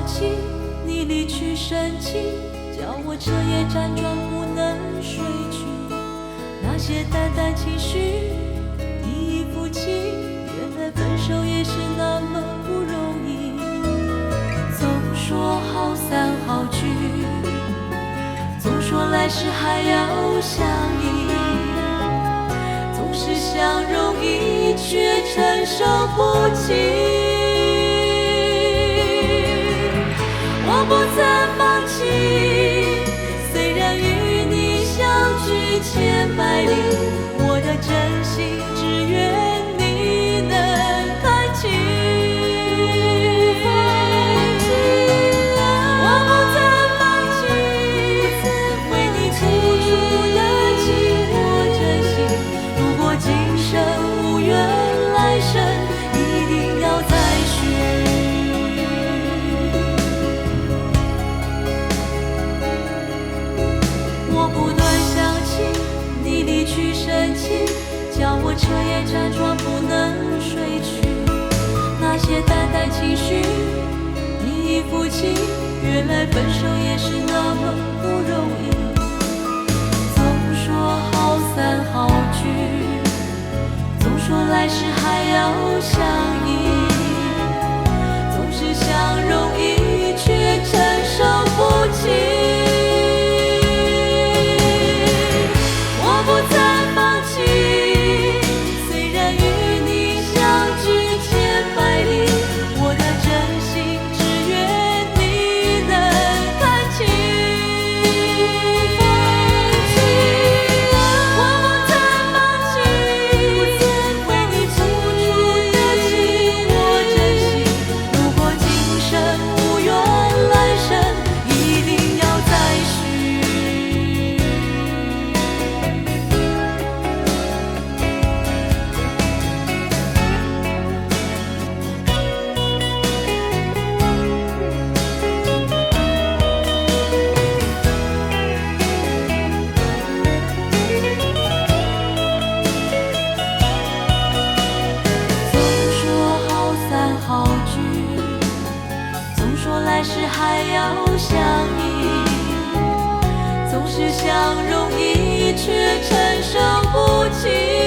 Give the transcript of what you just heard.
弃，你离去深情，叫我彻夜辗转不能睡去。那些淡淡情绪，一一付清，原来分手也是那么不容易。总说好散好聚，总说来世还要相依，总是想容易，却承受不起。我不曾放弃，虽然与你相距千百里，我的真心只愿你能看清。我不曾放弃，为你付出的情我真心。如果今生无缘，来生一定要再续。我不断想起你离去深情，叫我彻夜辗转不能睡去。那些淡淡情绪，一一付清，原来分手也是那么不容易。总说好散好聚，总说来世还要相依，总是想容易，却承受不起。来世还要相依，总是想容易，却承受不起。